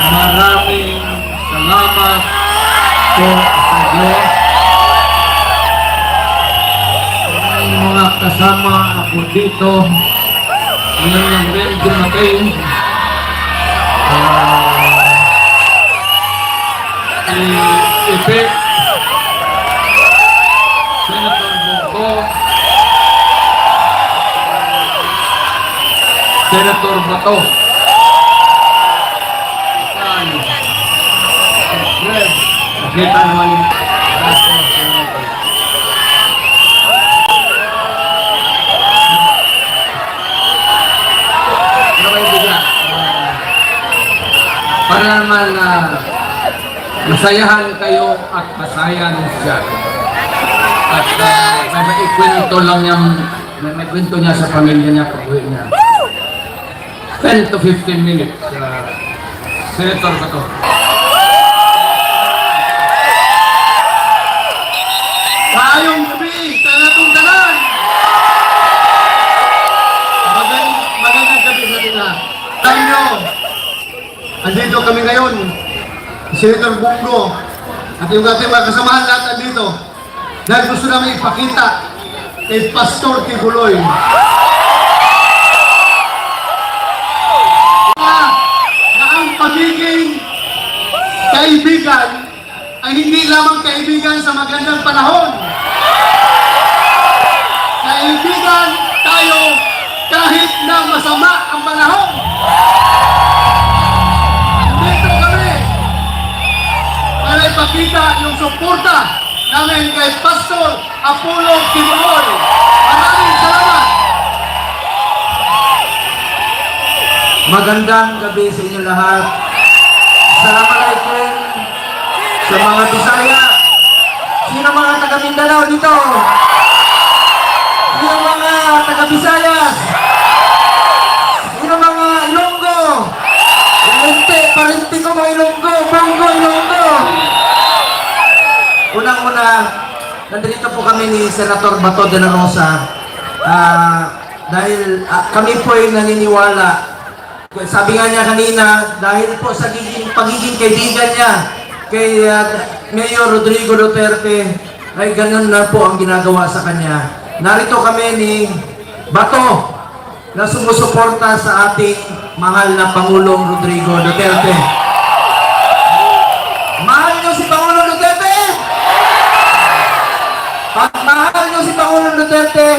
Maraming salamat po sa Diyos. May mga kasama ako dito. Ngayon ng medyo natin. Si Ipek, Senator Bongo, Senator Bato, nakita naman yung kaso. Para naman masayahan kayo at masayan siya. At may maikwento lang niyang, may kwento niya sa pamilya niya, pag-uwi niya. 10 to 15 minutes. Senator Bato. Maayong gabi sa natong tanan. Magandang gabi sa ating lahat. Alam nyo, andito kami ngayon, Senator Bongo, at yung ating mga kasamahan lahat andito, dahil gusto namin ipakita kay Pastor Tibuloy na ang pagiging kaibigan ay hindi lamang kaibigan sa magandang panahon. Kaibigan tayo kahit na masama ang panahon. Dito kami para ipakita yung suporta namin kay Pastor Apollo Tibuloy. Maraming salamat. Magandang gabi sa inyo lahat. Assalamualaikum sa mga Bisaya. Sino mga taga Mindanao dito? Sino mga taga Visayas? Sino mga Ilonggo? Parente ko mga Ilonggo. Bongo Ilonggo. Unang-una, nandito po kami ni Senator Bato de la Rosa. Dahil kami po ay naniniwala. Sabi nga niya kanina, dahil po sa pagiging kaibigan niya kay Mayor Rodrigo Duterte, ay ganun na po ang ginagawa sa kanya. Narito kami ni Bato na sumusuporta sa ating mahal na Pangulong Rodrigo Duterte. Mahal niyo si Pangulong Duterte? Pag mahal niyo si Pangulong Duterte,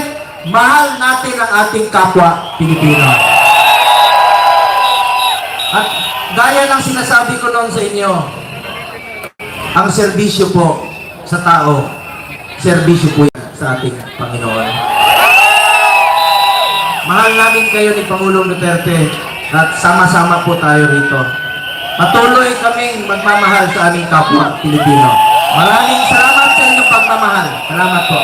mahal natin ang ating kapwa Pilipino. At gaya ng sinasabi ko noon sa inyo, ang serbisyo po sa tao, serbisyo po yan sa ating Panginoon. Mahal namin kayo ni Pangulong Duterte at sama-sama po tayo rito. Patuloy kaming magmamahal sa aming kapwa Pilipino. Maraming salamat sa inyong pagmamahal. Salamat po.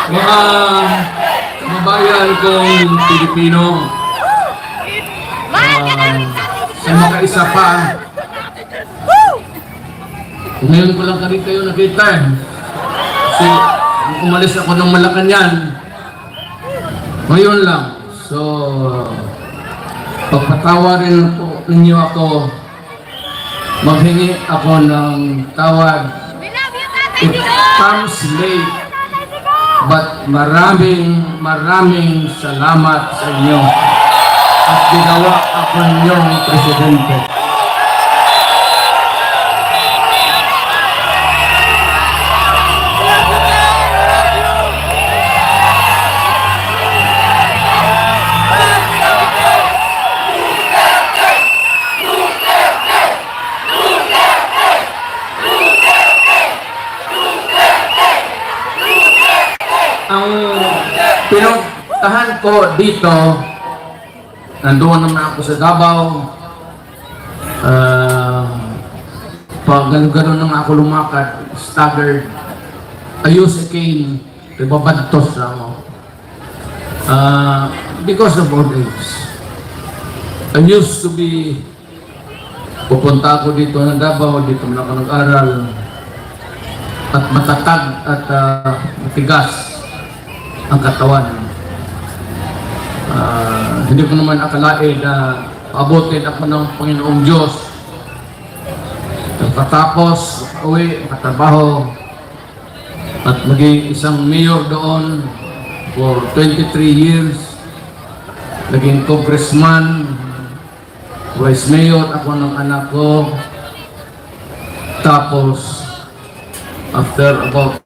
Mga kababayan kong Pilipino, sa makaisa pa, ngayon ko lang kami kayo nakita kasi umalis ako ng Malacanang ngayon lang. So pagpatawarin po ninyo ako maghingi ako ng tawad. It comes late, but maraming salamat sa inyo at ginawa ako ninyong presidente. Ang pinuntahan ko dito, nandoon naman ako sa Davao. Pag gano'n nang ako lumakad, staggered, I use a cane, ibabadtos lang ako. Because of old age. I used to be, pupunta ako dito ng Davao, dito na ako nag-aral, at matatag at matigas ang katawan. Hindi ko naman akalain na abutin ako ng Panginoong Diyos. Pagkatapos, uwi, makatrabaho, at maging isang mayor doon for 23 years. Naging congressman, vice mayor ako ng anak ko. Tapos, after about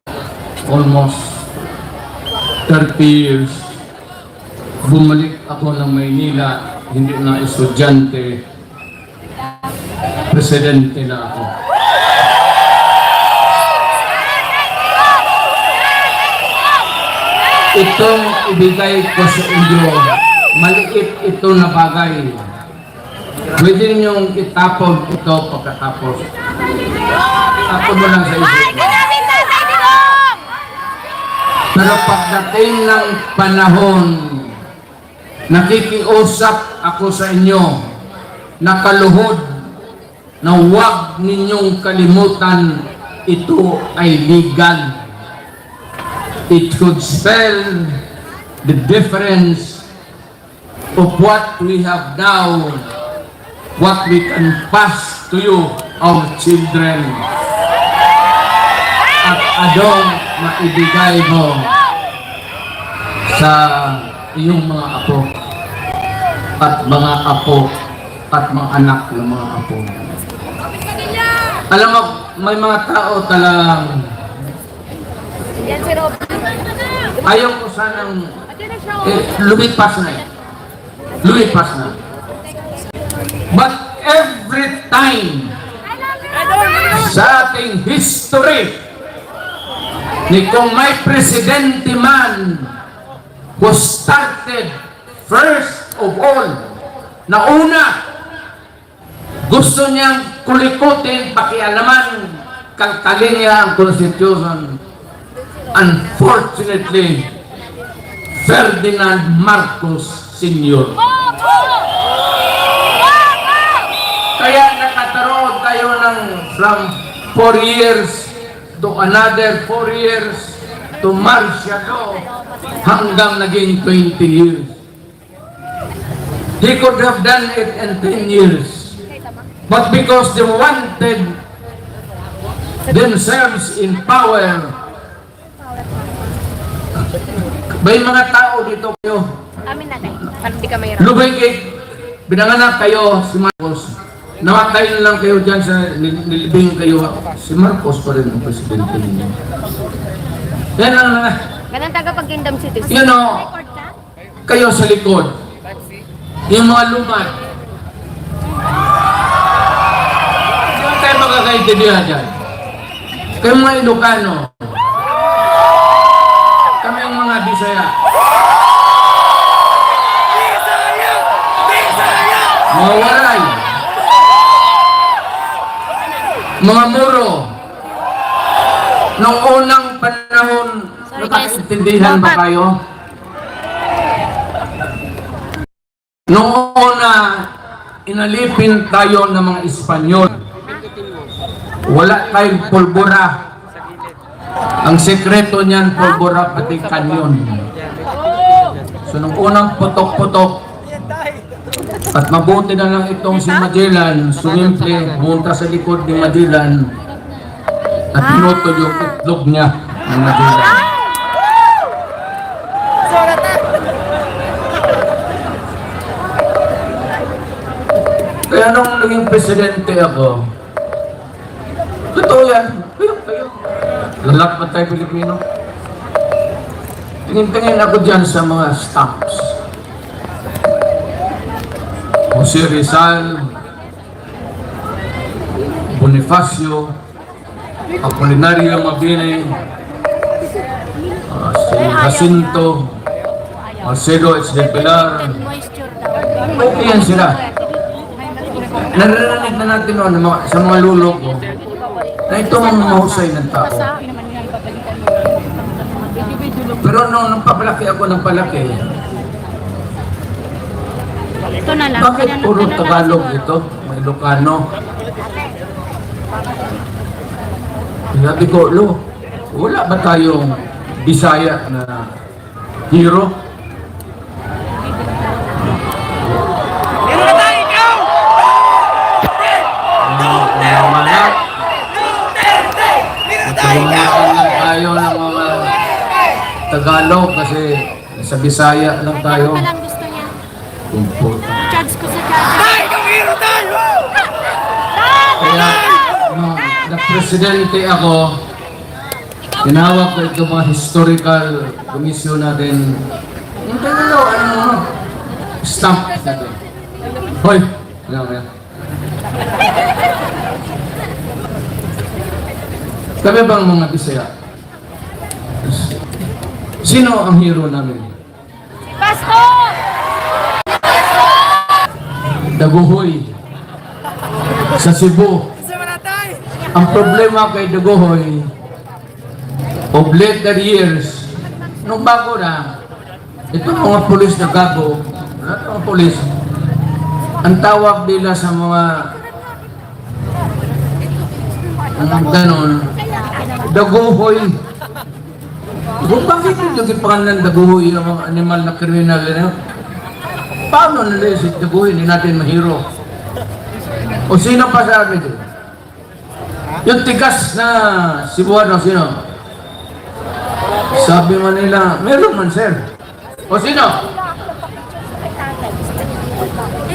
almost 30 years, bumalik ako ng Maynila, hindi na estudyante, presidente na ako. Itong ibigay ko sa inyo, maliit ito na bagay. Pwede ninyong itapon ito pagkatapos. Itapon mo lang sa isip. Pero pagdating ng panahon, nakikiusap ako sa inyo, nakaluhod, na huwag ninyong kalimutan, ito ay legal. It should spell the difference of what we have now, what we can pass to you, our children. At adong maibigay mo sa iyong mga apo at mga anak ng mga apo. Alam mo, may mga tao talagang ayaw ko sanang lumipas na eh. Lumipas na. But every time sa ating history, ni kung may presidente man who started first of all, na una, gusto niyang kulikutin, pakialaman, kalkalin niya ang Constitution. Unfortunately, Ferdinand Marcos Sr. Kaya nakataroon tayo ng from 4 years to another 4 years to Marciado hanggang naging 20 years. He could have done it in 10 years. But because they wanted themselves in power, may mga tao dito kayo. Amin na kayo. Para di ka mahirap. Lubay kay binanganak kayo si Marcos. Namatay na lang kayo dyan sa nilibing kayo. Si Marcos pa rin ang presidente ninyo. Yan ang Ganang tagapag-kingdom citizen. you know, kayo sa likod. Yung mga lumad. Saan tayo magkakaintindihan dyan? Kayo mga Ilocano. Kami ang mga Bisaya. Mga Waray. Mga Moro. Noong unang panahon, nakakaintindihan ba kayo? Noong una, inalipin tayo ng mga Espanyol. Wala tayong pulbura. Ang sekreto niyan, pulbura pati kanyon. So, nung unang putok-putok, At mabuti na lang itong si Magellan, sumimple, pumunta sa likod ni Magellan at pinutol yung itlog niya ng Magellan. Kaya nung naging presidente ako, totoo yan, kayo. Lalak ba tayo Pilipino? Tingin-tingin ako dyan sa mga stamps. Jose Rizal, Bonifacio, Apolinario Mabini, si Jacinto, Marcelo H. del Pilar. Okay yan sila. Naririnig na natin noon sa mga lulo ko na ito ang mahusay ng tao. Pero nung papalaki ako ng palaki, Ito na lang. bakit puro Tagalog ito? May Ilocano. Sabi ko, wala ba tayong Bisaya na hero? Tulungan lang tayo ng mga Tagalog kasi sa Bisaya lang tayo. Ito lang gusto niya. Kumpul. Charge ko sa charge. Kaya, nung na-presidente ako, tinawag ko ito mga historical commission natin. Yung dalawa, stamp natin. Hoy! Kami bang mga Bisaya? Sino ang hero namin? Pasko! Daguhoy sa Cebu. Ang problema kay Daguhoy, of later years, nung bago na, ito mga pulis na gago, mga pulis, ang tawag nila sa mga ganon, Daguhoy. Kung bakit yung pangalan Daguhoy yung mga animal na kriminal na paano nila si Daguhoy, hindi natin mahiro? O sino pa sabi doon? Yung tigas na Cebuano, sino? Sabi man nila, meron man sir. O sino?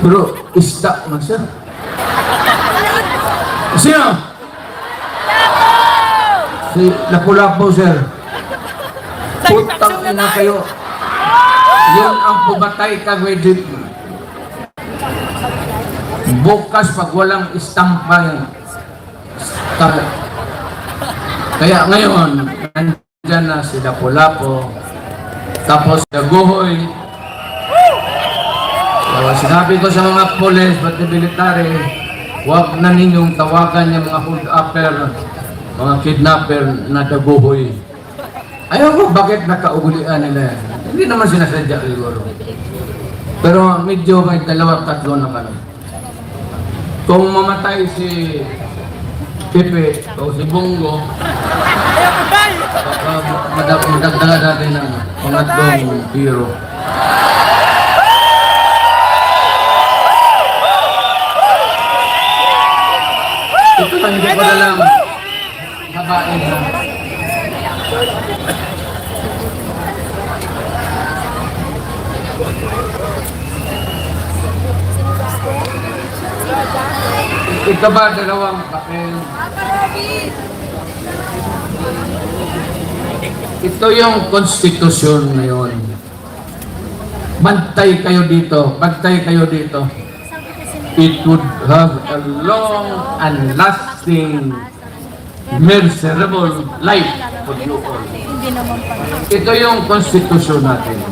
Pero isda man sir. O sino? Si Lapu-Lapu sir. Putang ina kayo. Yun ang pumatay ka with bukas pag walang istampa yan. Kaya ngayon, nandyan na si Lapu-Lapu, tapos Daguhoy. So, sinabi ko sa mga polis, pati military, huwag na ninyong tawagan yung mga hold-upper, mga kidnapper na Daguhoy. Ayaw ko, bakit nakaugulian nila yan? Hindi naman sinasadya siguro. Pero medyo may dalawa-tatlo na kami. Kung mamatay si Pepe o si Bongo, madagdagan natin ng pangatlong hero. Ito lang, hindi ko na lang habain na. Ito ba dalawang papel? Ito yung konstitusyon ngayon. Bantay kayo dito. Bantay kayo dito. It would have a long and lasting, miserable life for you all. Ito yung konstitusyon natin.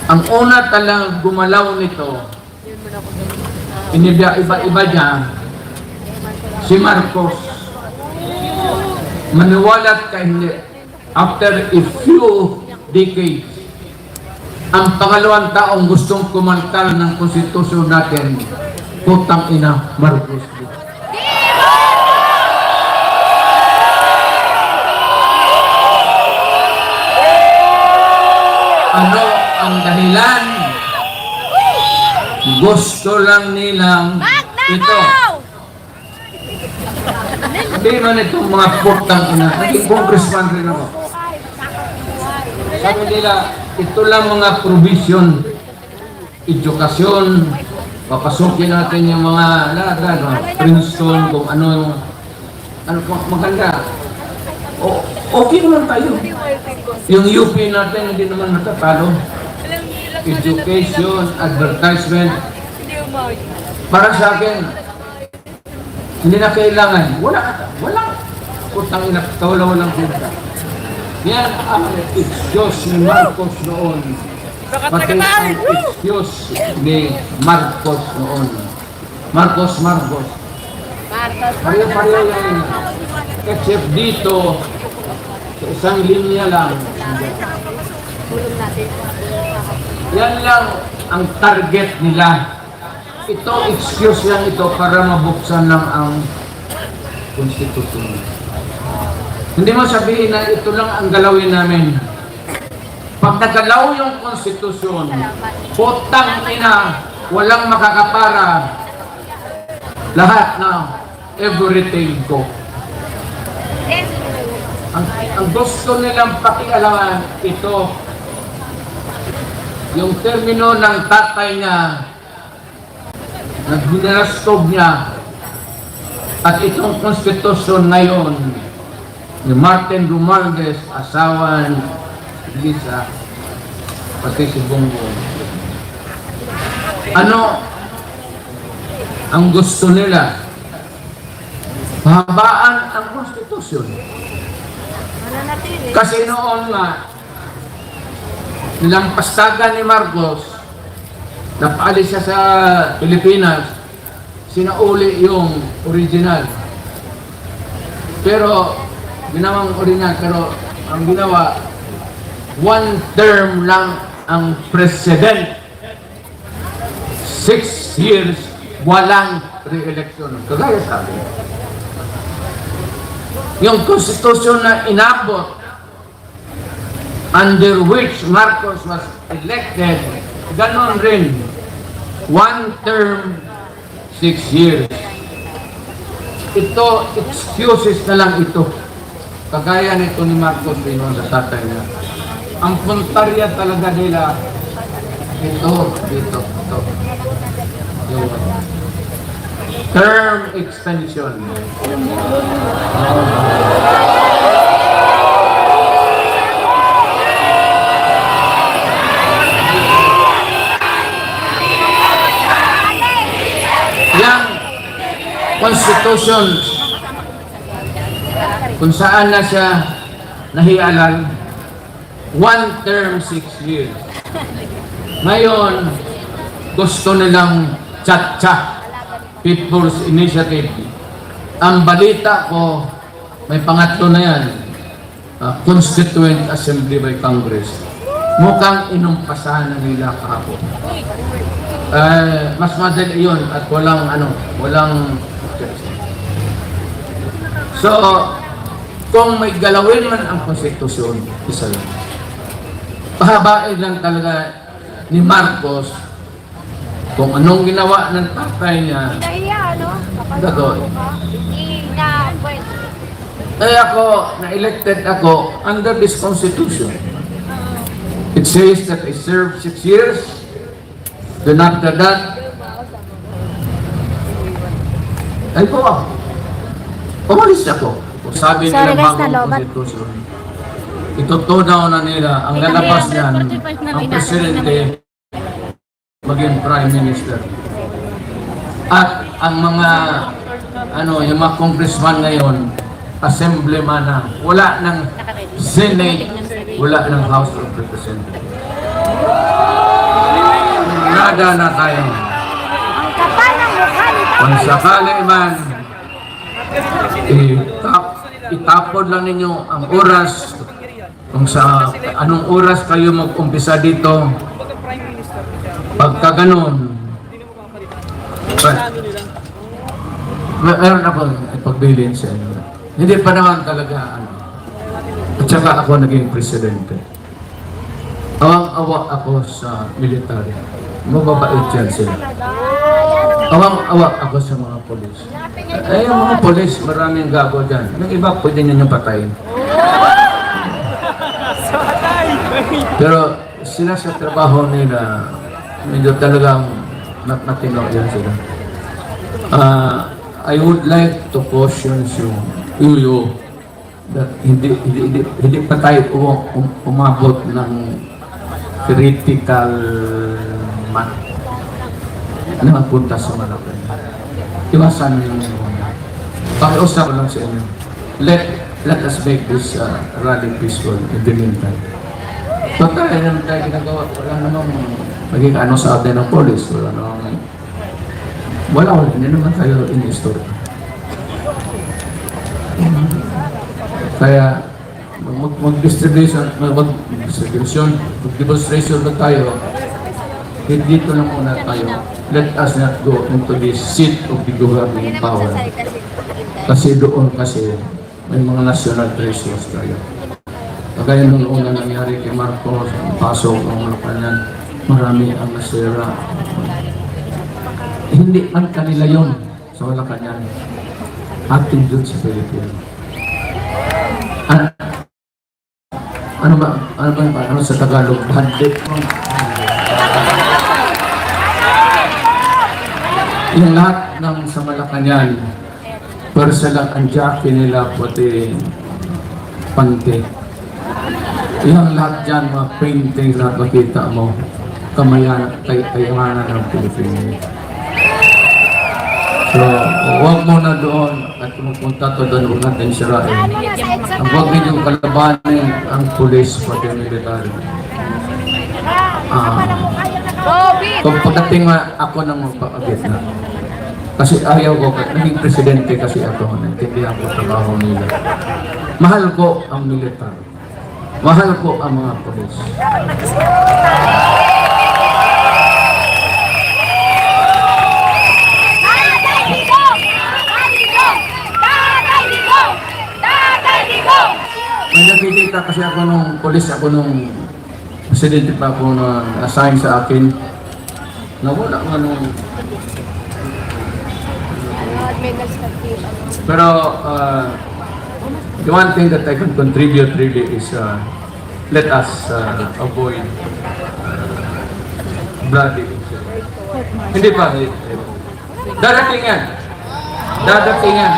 Ang una talang gumalaw nito, iba-iba niya, si Marcos. Maniwalat ka hindi. After a few decades, ang pangalawang taong gustong kumantal ng konstitusyon natin, putang ina, Marcos. Ano ang dahilan? gusto lang nilang ito. Hindi man itong mga putang ina. Naging congressman rin ako. Sabi nila, ito lang mga provision, edukasyon, papasukin natin yung mga Princeton, kung ano maganda. Okay naman tayo. Yung UP natin hindi naman natatalo. Education, advertisement. Para sa akin, hindi na kailangan. Walang utang ina, walang pinta. Yan ang excuse ni Marcos noon. Pati ang excuse ni Marcos noon. Marcos. Pareho yan. Except dito, sa isang linya lang. Yan lang ang target nila. Ito, excuse lang ito para mabuksan lang ang konstitusyon. Hindi mo sabihin na ito lang ang galawin namin. Pag nagalaw yung konstitusyon, putang ina, walang makakapara. Lahat na everything ko. Ang gusto nilang pakialaman, ito, yung termino ng tatay niya, naghinarastog niya, at itong konstitusyon ngayon, ni Martin Romualdez, asawa ni Lisa, pati si Bongbong. Ano ang gusto nila? Pahabaan ang konstitusyon. Kasi noon nga, nilang pastagan ni Marcos, napaalis siya sa Pilipinas, sinauli yung original. Pero, ginawang original, pero ang ginawa, one term lang ang president. 6 years, walang re-election. Kagaya sabi. Yung konstitusyon na inabot, under which Marcos was elected, ganon rin. One term, 6 years. Ito, excuses na lang ito. Kagaya nito ni Marcos rin sa tatay niya. Ang puntarya talaga nila, ito. Yung term extension. Yang constitution kung saan na siya nahialan, one term, 6 years. Ngayon, gusto nilang Cha-Cha, People's Initiative. Ang balita ko, may pangatlo na yan, Constituent Assembly by Congress. Mukhang inumpasahan na nila kahapon. Mas madali yun at walang so, kung may galawin man ang konstitusyon, isa lang. Pahabain lang talaga ni Marcos kung anong ginawa ng tatay niya. Gagawin. Ako, na-elected ako under this constitution. It says that I served 6 years. Then after that, ay po ako. Umalis ako. Sabi nila bagong konstitusyon. Itutunaw na nila ang lalabas niyan, ang presidente maging prime minister. At ang mga yung mga congressman ngayon, assemblyman na, wala ng Senate, wala ng House of Representatives. Nada na tayo. Kung sakali man, itapod lang ninyo ang oras kung sa anong oras kayo mag-umpisa dito. Pagka ganun, meron ako ipagbilin sa inyo. Hindi pa naman talaga at saka ako naging presidente. Awang-awa ako sa military. Mababait yan sila. Awang-awak ako sa mga polis. Eh, yung mga polis, maraming gago dyan. Yung iba, pwede ninyong patayin. Pero sila sa trabaho nila, medyo talagang matino yan sila. I would like to caution you that hindi pa tayo umabot ng critical na magpunta sa Malacanang. Iwasan yung pakiusap ko lang sa inyo. Let us make this rally peaceful in the meantime. So tayo naman tayo ginagawa. Wala namang maging ano sa atin ng police. Wala. Hindi naman tayo in-history. Kaya mag-demonstration na tayo. Dito lang muna tayo. Let us not go into the seat of the governing power. Kasi doon may mga national treasures tayo. Kagaya nung una nangyari kay Marcos, ang pasok, ang Malacanang, marami ang nasira. Hindi man kanila yun sa Malacanang. Ating doon sa Pilipinas. Ano ba sa Tagalog? Bandit mo. Yung lahat ng sa Malacanang, persa lang ang jockey nila, pati pante. Yung lahat dyan, mga painting na makita mo, kayamanan ng Pilipinas. So, huwag mo na doon at pumunta to doon, huwag natin sirain. Ang huwag ninyong kalabanin ang pulis pati military. Kung pagdating ako ng magpapagit na, kasi ayaw ko, naging presidente kasi ako, naintindihan ko trabaho nila. Mahal ko ang militar. Mahal ko ang mga pulis. May nakikita kasi ako nung pulis, ako nung presidente pa ako na assign sa akin. Nawala nga nung... Pero the one thing that I can contribute really is let us avoid bloody. Hindi pa. Dadating yan.